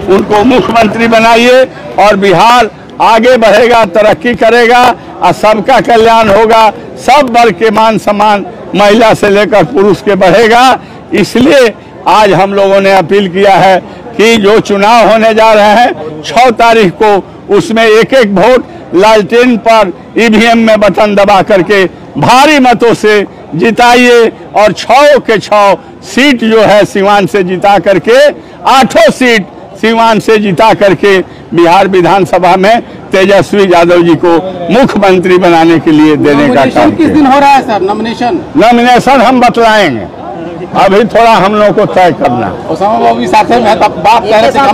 उनको मुख्यमंत्री बनाइए और बिहार आगे बढ़ेगा, तरक्की करेगा और सबका कल्याण होगा। सब वर्ग के मान सम्मान महिला से लेकर पुरुष के बढ़ेगा। इसलिए आज हम लोगों ने अपील किया है कि जो चुनाव होने जा रहे हैं 6 तारीख को, उसमें एक एक वोट लालटेन पर ईवीएम में बटन दबा करके भारी मतों से जिताइए और 6 के 6 सीट जो है सीवान से जिता करके 8 सीट सीवान से जिता करके बिहार विधानसभा में तेजस्वी यादव जी को मुख्यमंत्री बनाने के लिए देने का काम किस दिन हो रहा है सर नॉमिनेशन हम बतलाएंगे, अभी थोड़ा हम लोग को तय करना। ओसामा बाबू साथ में बात कहा जा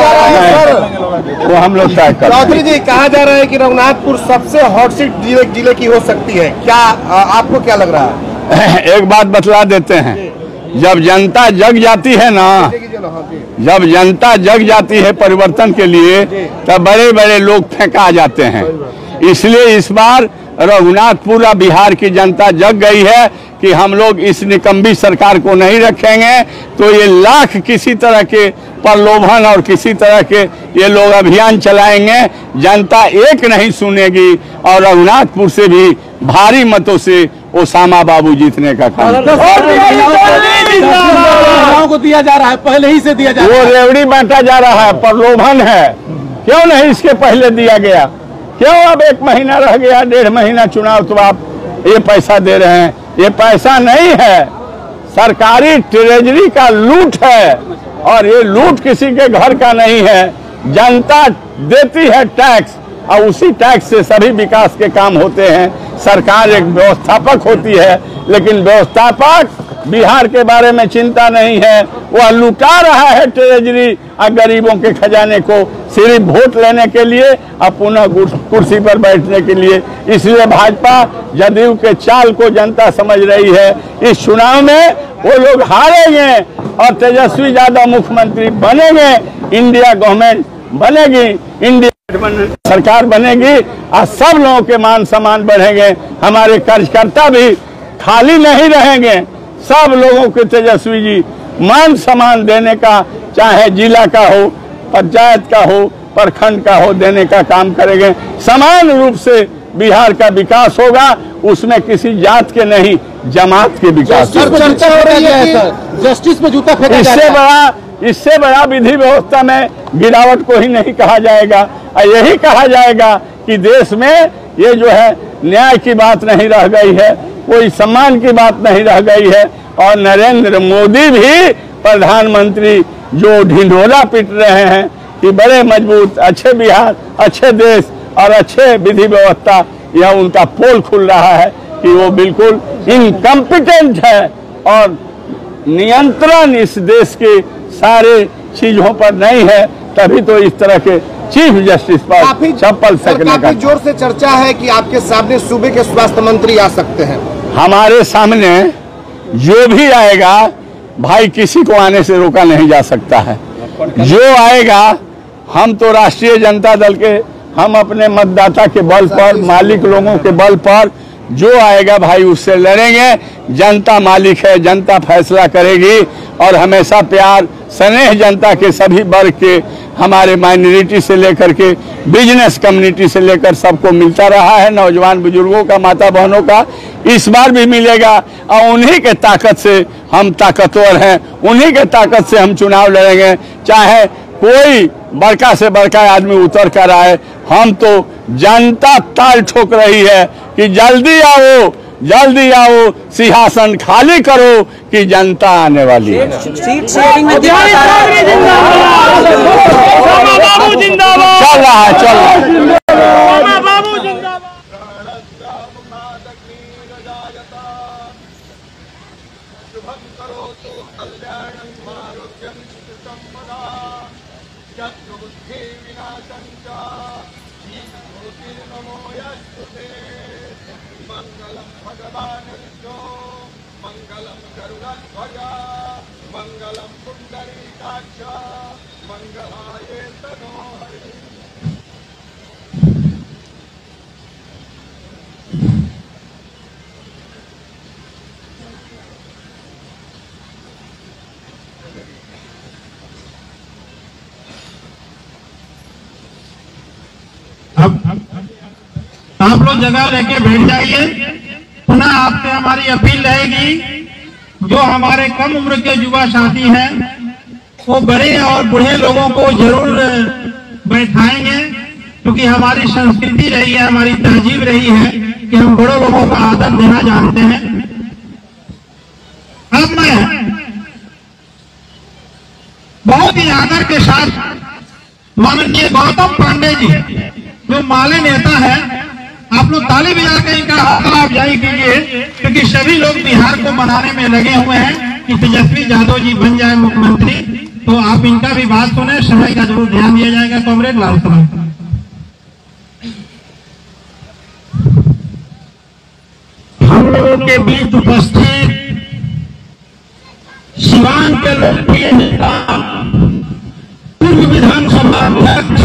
रहा है सर, वो हम लोग तय कर। चौधरी जी कहा जा रहा है कि रघुनाथपुर सबसे हॉट सीट जिले की हो सकती है, क्या आपको क्या लग रहा है? एक बात बतला देते हैं, जब जनता जग जाती है ना, जब जनता जग जाती है परिवर्तन के लिए, तब बड़े बड़े लोग फेंका जाते हैं। इसलिए इस बार रघुनाथपुर बिहार की जनता जग गई है कि हम लोग इस निकम्बी सरकार को नहीं रखेंगे। तो ये लाख किसी तरह के प्रलोभन और किसी तरह के ये लोग अभियान चलाएंगे, जनता एक नहीं सुनेगी और रघुनाथपुर से भी भारी मतों से ओसामा बाबू जीतने का काम को दिया जा रहा है, पहले ही से दिया जा रहा है। वो रेवड़ी बांटा जा रहा है, प्रलोभन है। क्यों नहीं इसके पहले दिया गया? क्यों अब 1 महीना रह गया, 1.5 महीना चुनाव, तो आप ये पैसा दे रहे हैं? ये पैसा नहीं है, सरकारी ट्रेजरी का लूट है और ये लूट किसी के घर का नहीं है। जनता देती है टैक्स और उसी टैक्स से सभी विकास के काम होते हैं। सरकार एक व्यवस्थापक होती है, लेकिन व्यवस्थापक बिहार के बारे में चिंता नहीं है। वह लुटा रहा है ट्रेजरी और गरीबों के खजाने को सिर्फ वोट लेने के लिए और पुनः कुर्सी पर बैठने के लिए। इसलिए भाजपा जदयू के चाल को जनता समझ रही है। इस चुनाव में वो लोग हारेंगे और तेजस्वी यादव मुख्यमंत्री बनेंगे, इंडिया गवर्नमेंट बनेगी, इंडिया सरकार बनेगी और सब लोगों के मान सम्मान बढ़ेंगे। हमारे कार्यकर्ता भी खाली नहीं रहेंगे, सब लोगों को तेजस्वी जी मान सम्मान देने का, चाहे जिला का हो, पंचायत का हो, प्रखंड का हो, देने का काम करेंगे। समान रूप से बिहार का विकास होगा, उसमें किसी जात के नहीं जमात के विकास। चर्चा हो रही है सर, जस्टिस पे जूता फेंका जा रहा है। इससे बड़ा विधि व्यवस्था में गिरावट को ही नहीं कहा जाएगा और यही कहा जाएगा कि देश में ये जो है न्याय की बात नहीं रह गई है, कोई सम्मान की बात नहीं रह गई है। और नरेंद्र मोदी भी प्रधानमंत्री जो ढिंढोरा पीट रहे हैं कि बड़े मजबूत, अच्छे बिहार, अच्छे देश और अच्छे विधि व्यवस्था, यह उनका पोल खुल रहा है कि वो बिल्कुल इनकम्पिटेंट है और नियंत्रण इस देश के सारे चीजों पर नहीं है। तभी तो इस तरह के चीफ जस्टिस पर चप्पल फेंकने का काफी जोर से चर्चा है कि आपके सामने सूबे के स्वास्थ्य मंत्री आ सकते हैं। हमारे सामने जो भी आएगा भाई, किसी को आने से रोका नहीं जा सकता है। जो आएगा, हम तो राष्ट्रीय जनता दल के, हम अपने मतदाता के बल पर, मालिक लोगों के बल पर जो आएगा भाई उससे लड़ेंगे। जनता मालिक है, जनता फैसला करेगी और हमेशा प्यार स्नेह जनता के सभी वर्ग के, हमारे माइनॉरिटी से लेकर के बिजनेस कम्युनिटी से लेकर सबको मिलता रहा है। नौजवान बुजुर्गों का, माता बहनों का इस बार भी मिलेगा और उन्हीं के ताकत से हम ताकतवर हैं, उन्हीं के ताकत से हम चुनाव लड़ेंगे। चाहे कोई बड़का से बड़का आदमी उतर कर आए, हम तो जनता ताल ठोक रही है कि जल्दी आओ, जल्दी आओ, सिंहासन खाली करो कि जनता आने वाली है। चल रहा है, चल रहा है। मंगलम भगवान विष्णु मंगलम गरुड़ध्वज मंगलम पुंडरीकाक्ष मंगलाय तनोहरि। अब आप लोग जगह लेके बैठ जाइए। पुनः आपसे हमारी अपील रहेगी, जो हमारे कम उम्र के युवा साथी हैं वो बड़े और बूढ़े लोगों को जरूर बैठाएंगे, क्योंकि हमारी संस्कृति रही है, हमारी तहजीब रही है कि हम बड़े लोगों का आदर देना जानते हैं। अब मैं बहुत ही आदर के साथ माननीय गौतम पांडे जी, जो माले नेता है, आप लोग ताली बजा के इनका हौसला अफजाई कीजिए, क्योंकि सभी लोग बिहार को बनाने में लगे हुए हैं कि तेजस्वी यादव जी बन जाए मुख्यमंत्री। तो आप इनका भी बात सुने, समय का जरूर ध्यान दिया जाएगा। कॉमरेड लाल कुमार, हम लोगों के बीच उपस्थित सिवान के लोकप्रिय नेता, पूर्व विधानसभा अध्यक्ष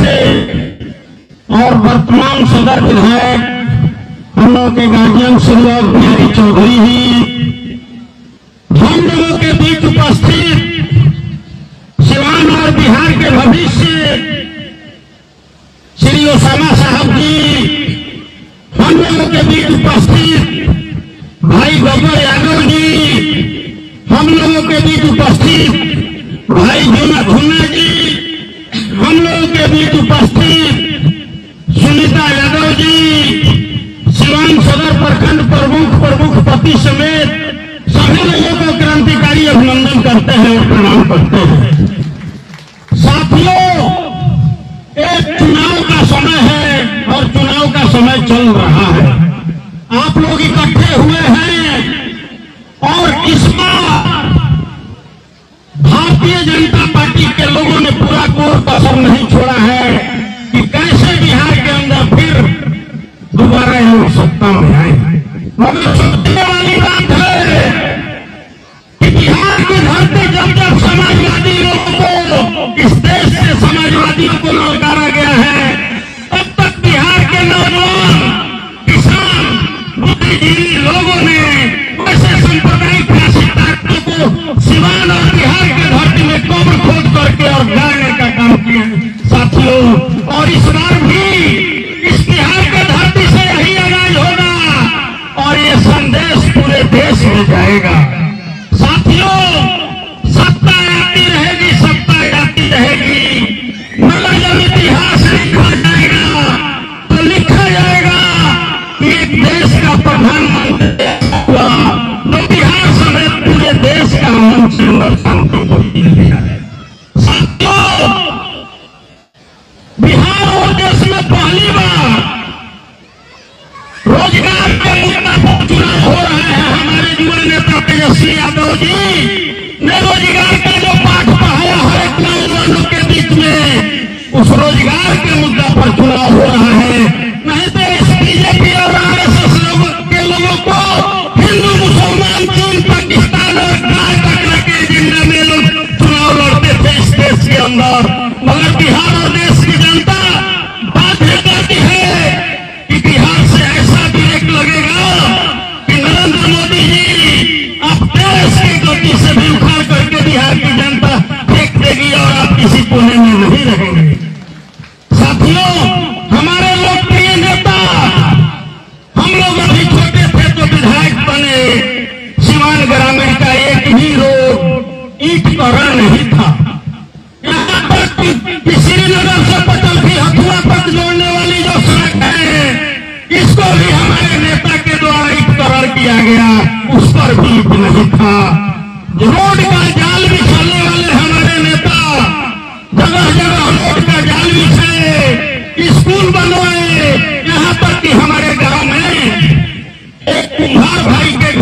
और वर्तमान सदर विधायक हम लोगों के गार्जियन श्री बिहारी चौधरी ही, हम लोगों के बीच उपस्थित सिवान और बिहार के भविष्य श्री ओसामा साहब जी, हम लोगों के बीच उपस्थित भाई गब्बर यादव जी, हम लोगों के बीच उपस्थित भाई जोना धुन्ना जी, हम लोगों के बीच उपस्थित सुनीता यादव जी, सिवान सदर प्रखंड प्रमुख पति समेत सभी लोगों को क्रांतिकारी अभिनंदन करते हैं और प्रणाम करते हैं। साथियों, एक चुनाव का समय है और चुनाव का समय चल रहा है। आप लोग इकट्ठे हुए हैं और इस बार भारतीय जनता पार्टी के लोगों ने पूरा कोर कसर नहीं छोड़ा है कि कैसे बिहार के अंदर फिर दोबारा ये सत्ता में आए। मगर सोचने वाली बात है कि बिहार की धरती जब जब समाजवादी लोगों को, इस देश से समाजवादियों को ललकारा गया है, तब तक बिहार के नौजवान, किसान, बुद्धिजीवी लोगों ने ऐसे सांप्रदायिक फैसिस्ट ताकतों को सिवान और बिहार के धरती में कब्र खोद करके और गाड़ने का काम किया साथियों। और इस बार भी इस बिहार के धरती से यही आगाज होगा और ये संदेश पूरे देश में जाएगा। साथियों, सत्ता आती रहेगी, सत्ता जाती रहेगी, मगर जब इतिहास लिखा जाएगा तो लिखा जाएगा कि एक देश का प्रधानमंत्री हुआ तो बिहार समेत पूरे देश का मंच शांति होती है। साथियों, बिहार और देश में पहली बार रोजगार के मुद्दा पर चुनाव हो रहा है। हमारे युवा नेता तेजस्वी यादव जी ने रोजगार का जो पाठ पढ़ाया हर एक नौजवानों के बीच में, उस रोजगार के मुद्दा पर चुनाव हो रहा है। नहीं तो इस बीजेपी और आरएसएस के लोगों को हिंदू, मुसलमान, चीन, पाकिस्तान और टकरा के एजेंडा में लोग चुनाव लड़ते थे इस देश के अंदर। मगर बिहार और देश की जनता बाध्य करती है कि बिहार से ऐसा ब्रेक लगेगा कि नरेंद्र मोदी जी आप देश की गति से भी उखाड़ करके बिहार की जनता फेंक देगी और आप किसी कोने में नहीं रहेंगे। साथियों, हमारे लोकप्रिय नेता, हम लोग अभी छोटे थे तो विधायक बने। सिवान ग्रामीण का एक ही रोड ईंट का रण नहीं था। यहाँ तक श्रीनगर से पटलखी हथुआ तक जोड़ने वाली जो सड़क है, इसको भी हमारे नेता के द्वारा ईंटकरण किया गया, उस पर भी ईंट नहीं था। रोड का जाल बिछाने वाले हमारे नेता जगह जगह रोड का जाल बिछाए, स्कूल बनवाए, यहाँ तक कि हमारे गांव में एक कुम्हार भाई के